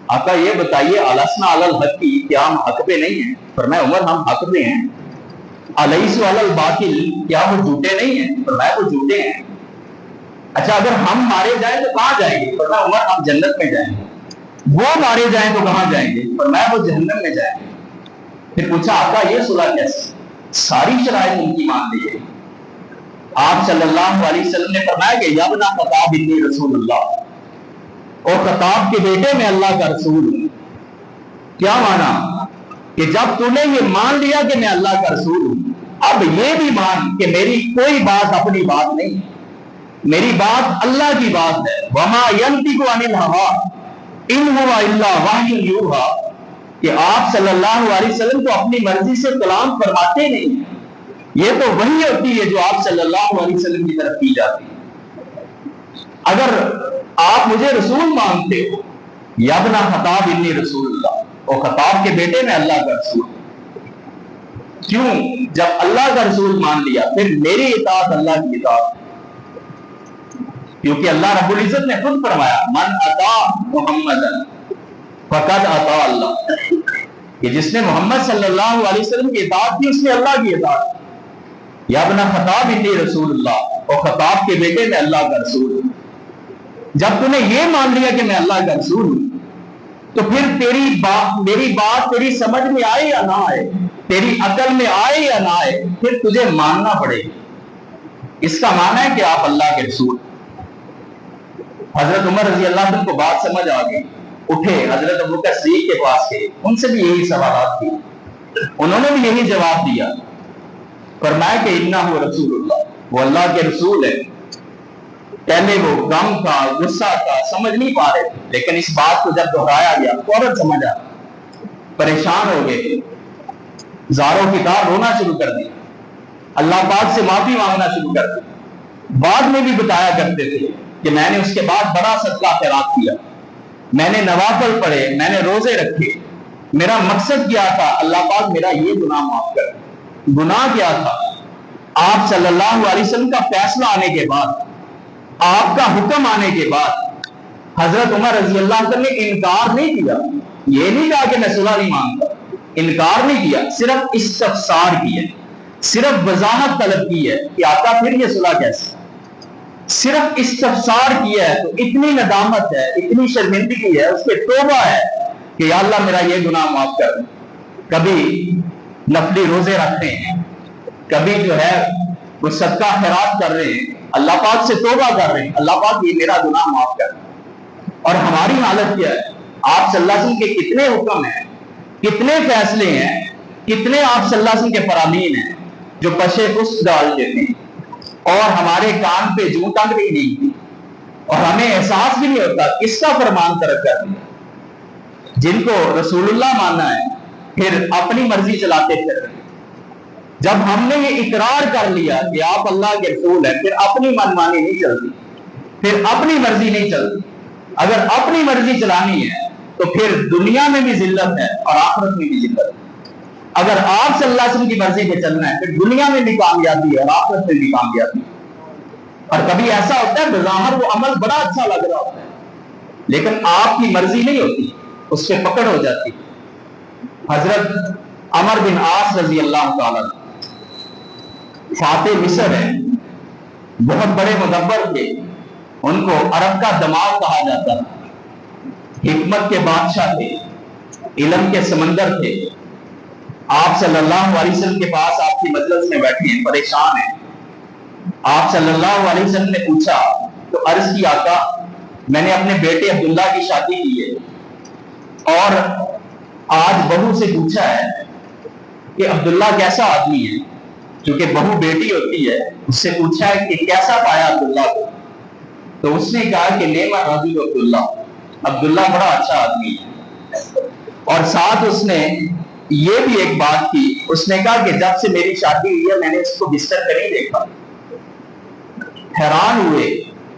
آقا یہ بتائیے السنا علی الحق کی، کیا ہم حق پہ نہیں ہیں؟ فرمایا عمر ہم حق پہ ہیں. الیس علی الباطل، کیا وہ جھوٹے نہیں ہیں؟ فرمایا وہ جھوٹے ہیں. اچھا اگر ہم مارے جائیں تو کہاں جائیں گے؟ فرمایا عمر ہم جنت میں جائیں گے. وہ مارے جائیں تو کہاں جائیں گے؟ فرمایا وہ جہنم میں جائیں گے. پھر پوچھا آقا یہ صلح کیسے؟ ساری شرائط ان کی مان لی ہے. آپ صلی اللہ علیہ وسلم نے فرمایا کہ یا ابن خطاب انی رسول اللہ، اور خطاب کے بیٹے میں اللہ کا رسول ہوں. کیا مانا؟ کہ جب تو نے یہ مان لیا کہ میں اللہ کا رسول ہوں، اب یہ بھی مان کہ میری کوئی بات اپنی بات نہیں، میری بات اللہ کی بات ہے. وما ينطق عن الهوى ان هو الا وحی یوحی، کہ آپ صلی اللہ علیہ وسلم کو اپنی مرضی سے کلام فرماتے نہیں، یہ تو وحی ہوتی ہے جو آپ صلی اللہ علیہ وسلم کی طرف کی جاتی ہے. اگر آپ مجھے رسول مانتے ہو، یا ابن خطاب انی رسول اللہ، اور خطاب کے بیٹے میں اللہ کا رسول. کیوں؟ جب اللہ کا رسول مان لیا پھر میری اطاعت اللہ کی اطاعت، کیونکہ اللہ رب العزت نے خود فرمایا من اطاع محمدن فقد اطاع اللہ، کہ جس نے محمد صلی اللہ علیہ وسلم کی اطاعت کی اس نے اللہ کی اطاعت کی. یا ابن خطاب انی رسول اللہ، اور خطاب کے بیٹے میں اللہ کا رسول ہوں. جب تو نے یہ مان لیا کہ میں اللہ کا رسول ہوں تو پھر میری بات تیری سمجھ میں آئے یا نہ آئے، تیری عقل میں آئے یا نہ آئے، پھر تجھے ماننا پڑے. اس کا معنی ہے کہ آپ اللہ کے رسول. حضرت عمر رضی اللہ عنہ کو بات سمجھ آ گئی، اٹھے حضرت ابوبکر صدیق کے پاس گئے، ان سے بھی یہی سوالات کی، انہوں نے بھی یہی جواب دیا. فرمایا کہ انہ رسول اللہ، وہ اللہ کے رسول ہے. پہلے وہ غم تھا، غصہ تھا، سمجھ نہیں پا رہے تھے، لیکن اس بات کو جب دہرایا گیا فوراً سمجھ آ، پریشان ہو گئے، زاروں کی طرح رونا شروع کر دیا، اللہ پاک سے معافی مانگنا شروع کر دی. بعد میں بھی بتایا کرتے تھے کہ میں نے اس کے بعد بڑا صدقہ خیرات کیا، میں نے نوافل پڑھے، میں نے روزے رکھے، میرا مقصد کیا تھا اللہ پاک میرا یہ گناہ معاف کر۔ گناہ کیا تھا؟ آپ صلی اللہ علیہ وسلم کا فیصلہ آنے کے بعد، آپ کا حکم آنے کے بعد حضرت عمر رضی اللہ عنہ نے انکار نہیں کیا، یہ نہیں کہا کہ میں صلح نہیں مانگتا، انکار نہیں کیا، صرف استفسار کیا، صرف وضاحت طلب کی ہے کہ آقا پھر یہ صلح کیسے؟ صرف استفسار کیا ہے، تو اتنی ندامت ہے، اتنی شرمندگی ہے، اس کے توبہ ہے کہ یا اللہ میرا یہ گناہ معاف کر۔ کبھی نفلی روزے رکھ رہے ہیں، کبھی جو ہے وہ صدقہ خیرات کر رہے ہیں، اللہ پاک سے توبہ کر رہے ہیں، اللہ پاک یہ میرا گناہ معاف کر۔ اور ہماری حالت کیا ہے؟ آپ صلی اللہ علیہ وسلم کے کتنے حکم ہیں، کتنے فیصلے ہیں، کتنے آپ صلی اللہ علیہ وسلم کے فرامین ہیں جو پشے پشت ڈال دیتے ہیں، اور ہمارے کان پہ جوں تک بھی نہیں، اور ہمیں احساس بھی نہیں ہوتا کس کا فرمان ترک کر دیا۔ جن کو رسول اللہ ماننا ہے پھر اپنی مرضی چلاتے پھر رہے۔ جب ہم نے یہ اقرار کر لیا کہ آپ اللہ کے رسول ہیں، پھر اپنی منمانی نہیں چلتی، پھر اپنی مرضی نہیں چلتی۔ اگر اپنی مرضی چلانی ہے تو پھر دنیا میں بھی ذلت ہے اور آخرت میں بھی ذلت ہے۔ اگر آپ صلی اللہ علیہ وسلم کی مرضی پہ چلنا ہے پھر دنیا میں بھی کامیابی ہے اور آخرت میں بھی کامیابی ہے۔ اور کبھی ایسا ہوتا ہے بظاہر وہ عمل بڑا اچھا لگ رہا ہوتا ہے لیکن آپ کی مرضی نہیں ہوتی، اس پہ پکڑ ہو جاتی۔ حضرت عمر بن عاص رضی اللہ تعالیٰ فاتح مصر ہیں، بہت بڑے مدبر تھے، ان کو عرب کا دماغ کہا جاتا تھا، حکمت کے بادشاہ تھے، علم کے سمندر تھے۔ آپ صلی اللہ علیہ وسلم کے پاس آپ کی مجلس میں بیٹھے ہیں، پریشان ہیں۔ آپ صلی اللہ علیہ وسلم نے پوچھا تو عرض کی آقا میں نے اپنے بیٹے عبداللہ کی شادی کی ہے اور آج بہو سے پوچھا ہے کہ عبداللہ کیسا آدمی ہے، کیونکہ بہو بیٹی ہوتی ہے، اس سے پوچھا ہے کہ کیسا پایا عبداللہ کو، تو اس نے کہا کہ نعم الرجل عبداللہ، عبداللہ بڑا اچھا آدمی ہے۔ اور ساتھ اس نے یہ بھی ایک بات کی، اس نے کہا کہ جب سے میری شادی ہوئی ہے میں نے اس کو بستر پہ نہیں دیکھا۔ حیران ہوئے،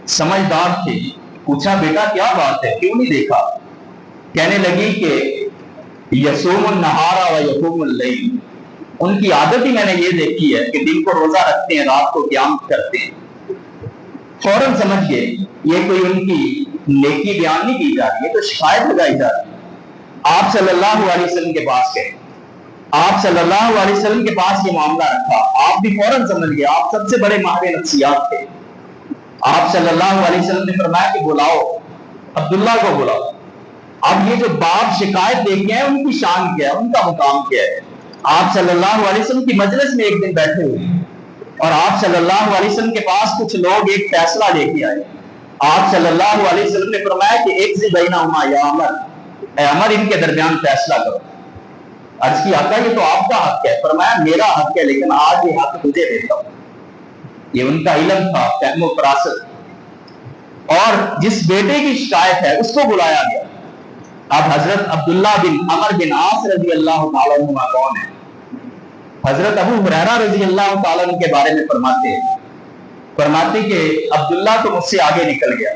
سمجھدار تھے، پوچھا بیٹا کیا بات ہے، کیوں نہیں دیکھا؟ کہنے لگی کہ یصوم النہار و یقوم اللیل، ان کی عادت ہی میں نے یہ دیکھی ہے کہ دن کو روزہ رکھتے ہیں، رات کو قیام کرتے ہیں۔ فوراً سمجھ گئے یہ کوئی ان کی نیکی بیان نہیں کی جا رہی ہے، تو شکایت لگائی جا رہی ہے۔ آپ صلی اللہ علیہ وسلم کے پاس گئے، آپ صلی اللہ علیہ وسلم کے پاس یہ معاملہ رکھا، آپ بھی فوراً سمجھ گئے، آپ سب سے بڑے ماہر نفسیات تھے۔ آپ صلی اللہ علیہ وسلم نے فرمایا کہ بلاؤ عبداللہ کو، بلاؤ۔ اب یہ جو باپ شکایت لے کے ہیں ان کی شان کیا ہے، ان کا مقام کیا ہے؟ آپ صلی اللہ علیہ وسلم کی مجلس میں ایک دن بیٹھے ہوئے اور آپ صلی اللہ علیہ وسلم کے پاس کچھ لوگ ایک فیصلہ لے کے آئے۔ آپ صلی اللہ علیہ وسلم نے فرمایا کہ اقضِ بینہما یا عمر، اے عمر ان کے درمیان فیصلہ کرو۔ عرض کی آقا یہ تو آپ کا حق ہے، فرمایا میرا حق ہے لیکن آج یہ حق تجھے دیتا ہوں۔ یہ ان کا علم تھا، فہم و فراست۔ اور جس بیٹے کی شکایت ہے اس کو بلایا گیا۔ اب حضرت عبداللہ بن عمر بن عاص رضی اللہ تعالیٰ عنہ کون ہے؟ حضرت ابو ہریرہ رضی اللہ تعالیٰ عنہ کے بارے میں فرماتے کہ عبداللہ تو مجھ سے آگے نکل گیا،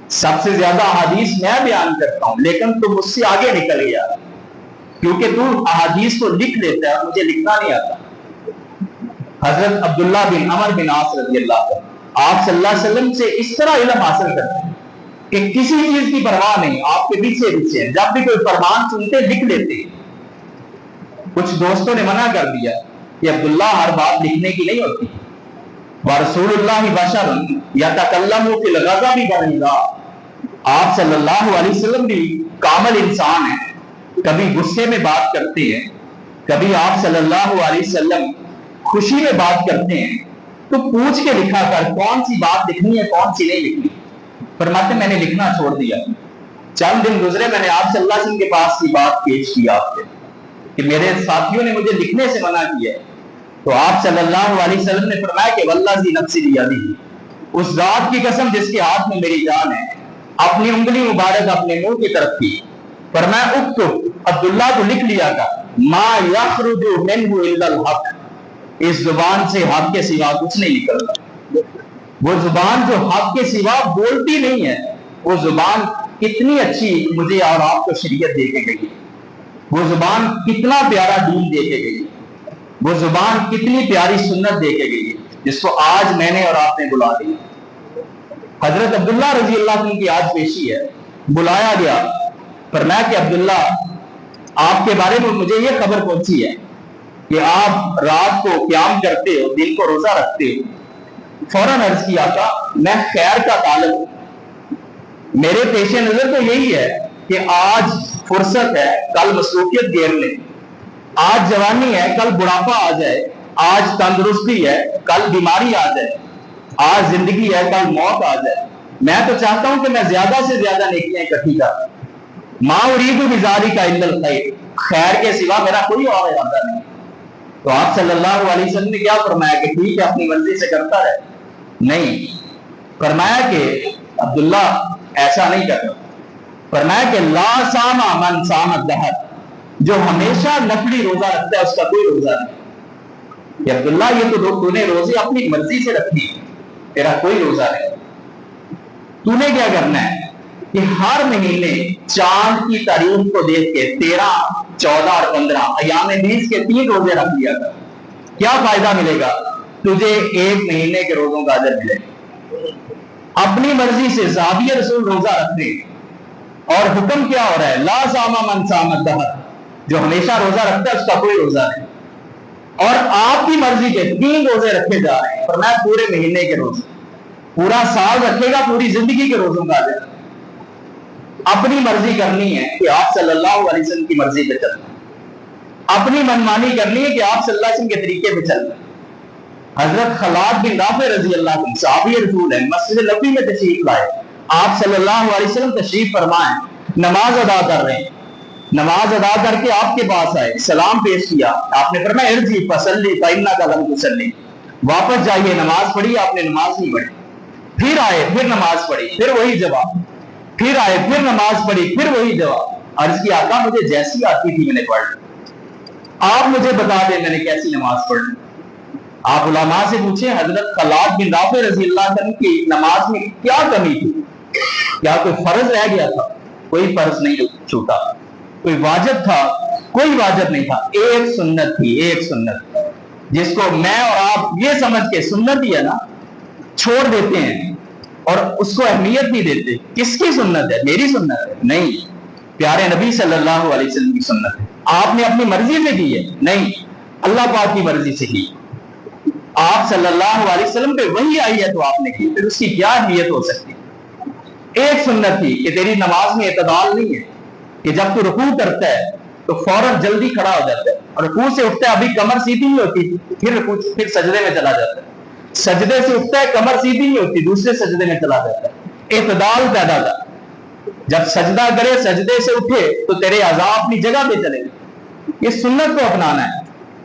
سب سے زیادہ احادیث میں بیان کرتا ہوں لیکن تو مجھ سے آگے نکل گیا، کیونکہ تو احادیث کو لکھ لیتا ہے، مجھے لکھنا نہیں آتا۔ حضرت عبداللہ بن عمر بن عاص رضی اللہ عنہ آپ صلی اللہ علیہ وسلم سے اس طرح علم حاصل کرتے ہیں کہ کسی چیز کی پرواہ نہیں، آپ کے پیچھے پیچھے، جب بھی کوئی فرمان سنتے لکھ لیتے۔ کچھ دوستوں نے منع کر دیا کہ عبداللہ ہر بات لکھنے کی نہیں ہوتی، وَرَسُولُ اللَّهِ بَشَرٌ يَتَكَلَّمُ فِي الْغَضَبِ وَالرِّضَا، آپ صلی اللہ علیہ وسلم بھی کامل انسان ہیں، کبھی غصے میں بات کرتے ہیں، کبھی آپ صلی اللہ علیہ وسلم خوشی میں بات کرتے ہیں، تو پوچھ کے لکھا کر کون سی بات لکھنی ہے کون سی نہیں لکھنی۔ فرماتے میں نے لکھنا چھوڑ دیا، چند دن گزرے میں نے آپ صلی اللہ علیہ وسلم کے پاس کی بات پیش کی آپ سے کہ میرے ساتھیوں نے مجھے لکھنے سے منع کیا ہے، تو آپ صلی اللہ علیہ وسلم نے فرمایا کہ والذی نفسی بیدہ، اس ذات کی قسم جس کے ہاتھ میں میری جان ہے، اپنی انگلی مبارک اپنے منہ کی طرف کی، فرمایا اکتب، عبداللہ کو لکھ لیا تھا، ما یخرج منہ الا الحق، اس زبان سے حق کے سوا کچھ نہیں نکلتا۔ وہ زبان جو حق کے سوا بولتی نہیں ہے، وہ زبان کتنی اچھی مجھے اور آپ کو شریعت دے کے گئی، وہ زبان کتنا پیارا دین دے کے گئی، وہ زبان کتنی پیاری سنت دے کے گئی، جس کو آج میں نے اور آپ نے بلا دیا۔ حضرت عبداللہ رضی اللہ عنہ کی آج پیشی ہے، بلایا گیا، فرمایا کہ عبداللہ آپ کے بارے میں مجھے یہ خبر پہنچی ہے کہ آپ رات کو قیام کرتے ہو، دن کو روزہ رکھتے ہو۔ فوراً عرض کیا آقا میں خیر کا طالب ہوں، میرے پیش نظر تو یہی ہے کہ آج فرصت ہے کل مصروفیت گیر لیں، آج جوانی ہے کل بڑھاپا آ جائے، آج تندرستی ہے کل بیماری آ جائے، آج زندگی ہے کل موت آ جائے۔ میں تو چاہتا ہوں کہ میں زیادہ سے زیادہ نیکیاں اکٹھی کروں۔ ما اريد بذلك الا الخير، خیر کے سوا میرا کوئی اور ارادہ نہیں۔ تو آپ صلی اللہ علیہ وسلم نے کیا فرمایا کہ ٹھیک ہے اپنی مرضی سے کرتا رہے؟ نہیں، فرمایا کہ عبداللہ ایسا نہیں کرتا، فرمایا کہ لا صام من صام الدہر، جو ہمیشہ نفلی روزہ رکھتا ہے اس کا کوئی روزہ نہیں۔ کہ عبداللہ یہ تو نے روزے اپنی مرضی سے رکھنی، تیرا کوئی روزہ نہیں۔ تو نے کیا کرنا ہے کہ ہر مہینے چاند کی تاریخ کو دیکھ کے 13، 14 اور 15 ایام بیس کے 3 روزے رکھ لیا کر۔ کیا فائدہ ملے گا تجھے؟ ایک مہینے کے روزوں کا اجر ملے گا۔ اپنی مرضی سے صحابی رسول روزہ رکھتے، اور حکم کیا ہو رہا ہے؟ لا صام من صام الدہر، جو ہمیشہ روزہ رکھتا ہے اس کا کوئی روزہ نہیں۔ اور آپ کی مرضی کے 3 روزے رکھے جا رہے ہیں، فرمایا پورے مہینے کے روزے، پورا سال رکھے گا پوری زندگی کے روزوں کا اجر۔ اپنی مرضی کرنی ہے کہ آپ صلی اللہ علیہ وسلم کی مرضی پہ چلنا، اپنی منمانی کرنی ہے کہ آپ صلی اللہ علیہ وسلم کے طریقے پہ چلنا۔ حضرت خلاد بن رافع رضی اللہ عنہ صحابی رسول ہیں، مسجد نبوی میں تشریف لائے، آپ صلی اللہ علیہ وسلم تشریف فرمائیں، نماز ادا کر رہے ہیں، نماز ادا کر کے آپ کے پاس آئے، سلام پیش کیا، آپ نے فرمایا ارجع فصلی فإنک لم تصلی، واپس جائیے، نماز پڑھی، آپ نے نماز نہیں پڑھی۔ پھر آئے، پھر نماز پڑھی، پھر وہی جواب، پھر آئے، پھر نماز پڑھی، پھر وہی جواب۔ عرض کی آقا مجھے جیسی آتی تھی میں نے پڑھ لی، آپ مجھے بتا دیں میں نے کیسی نماز پڑھ لی۔ آپ علماء سے پوچھیں حضرت خلاد بن رافع رضی اللہ عنہ کی نماز میں کیا کمی تھی؟ کیا کوئی فرض رہ گیا تھا؟ کوئی فرض نہیں چھوٹا، کوئی واجب تھا؟ کوئی واجب نہیں تھا، ایک سنت تھی، ایک سنت، جس کو میں اور آپ یہ سمجھ کے سنت ہی ہے نا چھوڑ دیتے ہیں اور اس کو اہمیت نہیں دیتے۔ کس کی سنت ہے؟ میری سنت ہے؟ نہیں، پیارے نبی صلی اللہ علیہ وسلم کی سنت ہے۔ آپ نے اپنی مرضی سے کی ہے؟ نہیں، اللہ پاک کی مرضی سے کی۔ آپ صلی اللہ علیہ وسلم پہ وہی آئی ہے تو آپ نے کی، پھر اس کی کیا اہمیت ہو سکتی؟ ایک سنت تھی کہ تیری نماز میں اعتدال نہیں ہے، کہ جب تو رکوع کرتا ہے تو فوراً جلدی کھڑا ہو جاتا ہے، اور رکوع سے اٹھتا ہے ابھی کمر سیدھی نہیں ہوتی، پھر سجدے میں چلا جاتا ہے، سجدے سے اٹھتا ہے کمر سیدھی نہیں ہوتی، دوسرے سجدے میں چلا جاتا ہے۔ اعتدال پیدا کر، جب سجدہ کرے سجدے سے اٹھے تو تیرے اعضاء اپنی جگہ پہ چلے گئے۔ یہ سنت کو اپنانا ہے،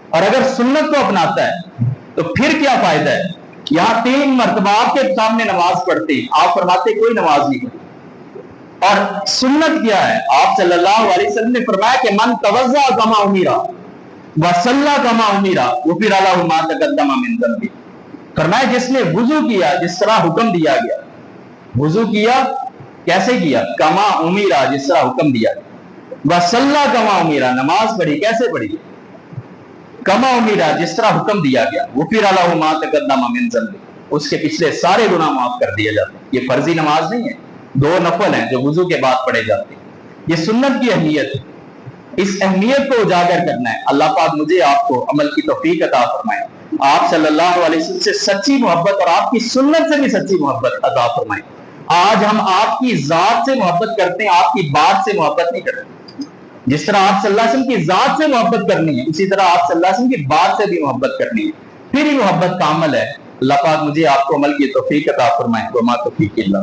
اور اگر سنت کو اپناتا ہے تو پھر کیا فائدہ ہے؟ یہاں 3 مرتبہ آپ کے سامنے نماز پڑھتے، آپ فرماتے کوئی نماز نہیں پڑھی۔ اور سنت کیا ہے؟ آپ صلی اللہ علیہ وسلم نے فرمایا کہ من توضأ کما امر وصلی کما امر غفر لہ ما تقدم من ذنبہ، فرمایا جس نے وضو کیا جس طرح حکم دیا گیا، وضو کیا کیسے کیا؟ کما امرا، جس طرح حکم دیا گیا، وصلی کما امرا، نماز پڑھی کیسے پڑھی؟ کما امرا، جس طرح حکم دیا گیا، غفر لہ ما تقدم من ذنبہ، اس کے پچھلے سارے گناہ معاف کر دیے جاتے ہیں۔ یہ فرضی نماز نہیں ہے، 2 نفل ہیں جو وضو کے بعد پڑھے جاتے ہیں۔ یہ سنت کی اہمیت ہے، اس اہمیت کو اجاگر کرنا ہے۔ اللہ پاک مجھے آپ کو عمل کی توفیق عطا فرمائے، آپ صلی اللہ علیہ وسلم سے سچی محبت اور آپ کی سنت سے بھی سچی محبت عطا فرمائے۔ آج ہم آپ کی ذات سے محبت کرتے ہیں، آپ کی بات سے محبت نہیں کرتے۔ جس طرح آپ صلی اللہ علیہ وسلم کی ذات سے محبت کرنی ہے، اسی طرح آپ صلی اللہ علیہ وسلم کی بات سے بھی محبت کرنی ہے، پھر ہی محبت کامل ہے۔ اللہ پاک مجھے آپ کو عمل کی توفیق عطا فرمائے۔ وما توفیقی اللہ